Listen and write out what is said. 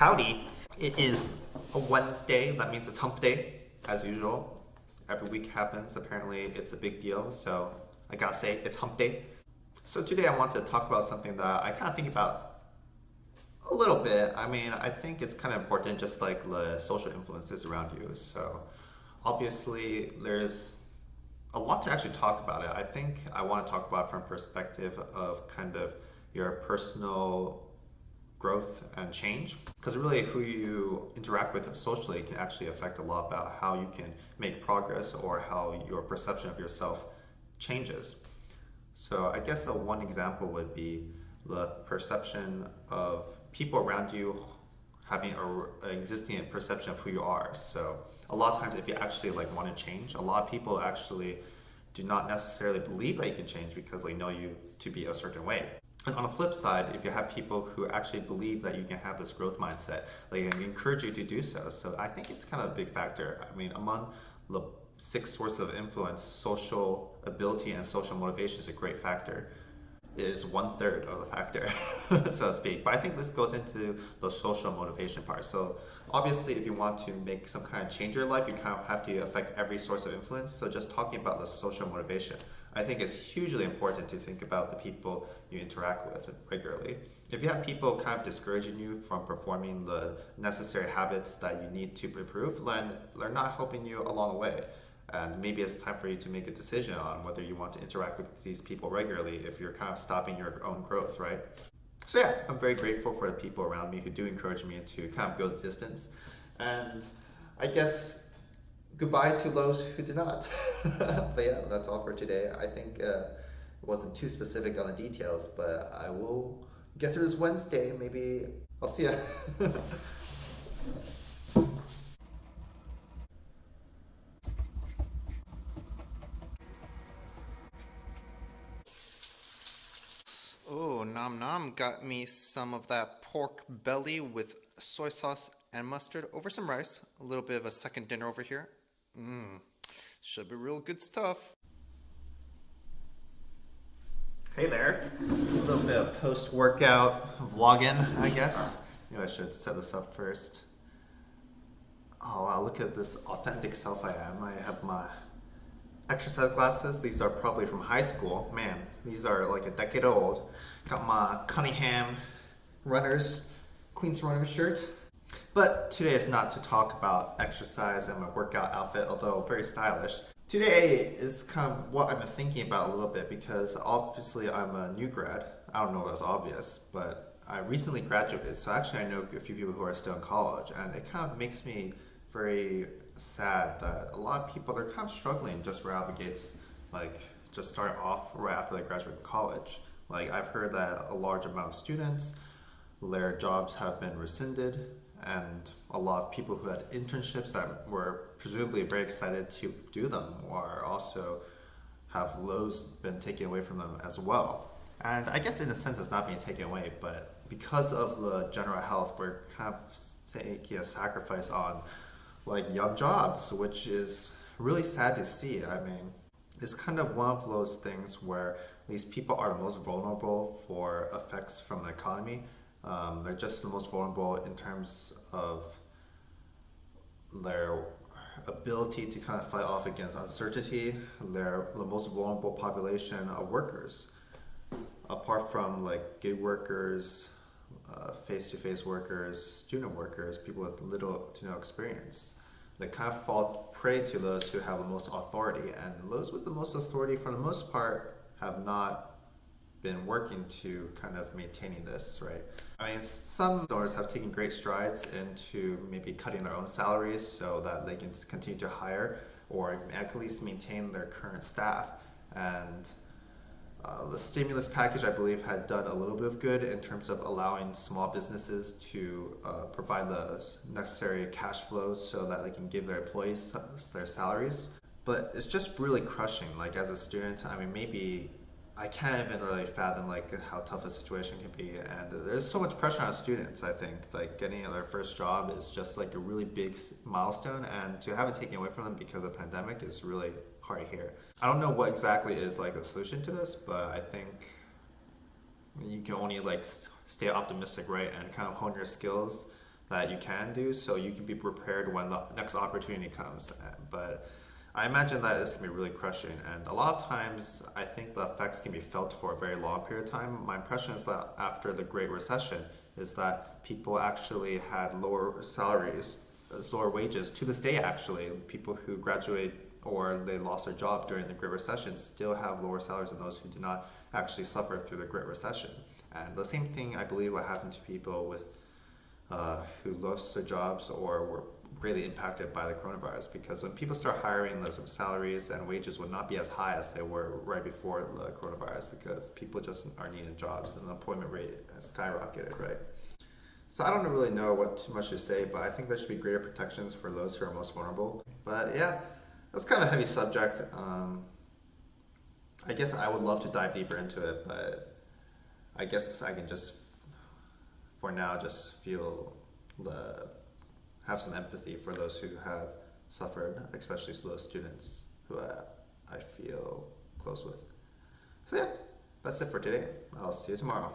Howdy. It is a Wednesday. That means it's hump day, as usual. Every week happens. Apparently, it's a big deal. So I gotta say, it's hump day. So today I want to talk about something that I kind of think about a little bit. I mean, I think it's kind of important, just like the social influences around you. So obviously, there's a lot to actually talk about it. I think I want to talk about it from a perspective of kind of your personal growth and change, because really who you interact with socially can actually affect a lot about how you can make progress or how your perception of yourself changes. So I guess one example would be the perception of people around you having a existing perception of who you are. So a lot of times if you actually like want to change, a lot of people actually do not necessarily believe that you can change because they know you to be a certain way. And on the flip side, if you have people who actually believe that you can have this growth mindset, they can encourage you to do so. So I think it's kind of a big factor. I mean, among the six sources of influence, social ability and social motivation is a great factor. It is 1/3 of the factor, so to speak. But I think this goes into the social motivation part. So obviously, if you want to make some kind of change in your life, you kind of have to affect every source of influence. So just talking about the social motivation, I think it's hugely important to think about the people you interact with regularly. If you have people kind of discouraging you from performing the necessary habits that you need to improve, then they're not helping you along the way. And maybe it's time for you to make a decision on whether you want to interact with these people regularly if you're kind of stopping your own growth, right? So yeah, I'm very grateful for the people around me who do encourage me to kind of go the distance. And I guess goodbye to those who did not. But yeah, that's all for today. I think it wasn't too specific on the details, but I will get through this Wednesday. Maybe I'll see ya. Oh, nom nom got me some of that pork belly with soy sauce and mustard over some rice. A little bit of a second dinner over here. Mmm, should be real good stuff. Hey there. A little bit of post workout vlogging, I guess. Maybe I should set this up first. Oh wow, look at this authentic self I am. I have my exercise glasses. These are probably from high school. Man, these are like a decade old. Got my Cunningham runners, Queens runners shirt. But today is not to talk about exercise and my workout outfit, although very stylish. Today is kind of what I've been thinking about a little bit because obviously I'm a new grad. I don't know if that's obvious, but I recently graduated, so actually I know a few people who are still in college, and it kind of makes me very sad that a lot of people, they're kind of struggling just right out of the gates, like just start off right after they graduate college. Like I've heard that a large amount of students, their jobs have been rescinded, and a lot of people who had internships that were presumably very excited to do them are also have those been taken away from them as well. And I guess in a sense it's not being taken away, but because of the general health, we're kind of taking a sacrifice on like young jobs, which is really sad to see. I mean, it's kind of one of those things where these people are the most vulnerable for effects from the economy. They're just the most vulnerable in terms of their ability to kind of fight off against uncertainty. They're the most vulnerable population of workers, apart from like gig workers, face-to-face workers, student workers, people with little to no experience. They kind of fall prey to those who have the most authority, and those with the most authority, for the most part, have not been working to kind of maintaining this, right? I mean, some owners have taken great strides into maybe cutting their own salaries so that they can continue to hire or at least maintain their current staff. And the stimulus package, I believe, had done a little bit of good in terms of allowing small businesses to provide the necessary cash flow so that they can give their employees their salaries. But it's just really crushing. Like as a student, I mean, maybe I can't even really fathom like how tough a situation can be, and there's so much pressure on students. I think like getting their first job is just like a really big milestone, and to have it taken away from them because of the pandemic is really hard to hear. I don't know what exactly is like the solution to this, but I think you can only like stay optimistic, right, and kind of hone your skills that you can do so you can be prepared when the next opportunity comes. But I imagine that this can be really crushing, and a lot of times I think the effects can be felt for a very long period of time. My impression is that after the Great Recession is that people actually had lower salaries, lower wages. To this day, actually, people who graduate or they lost their job during the Great Recession still have lower salaries than those who did not actually suffer through the Great Recession. And the same thing, I believe, what happened to people with who lost their jobs or were greatly impacted by the coronavirus, because when people start hiring, the salaries and wages would not be as high as they were right before the coronavirus, because people just are needing jobs and the employment rate has skyrocketed, right? So I don't really know what too much to say, but I think there should be greater protections for those who are most vulnerable. But yeah, that's kind of a heavy subject. I guess I would love to dive deeper into it, but I guess I can just, for now, just have some empathy for those who have suffered, especially those students who I feel close with. So yeah, that's it for today. I'll see you tomorrow.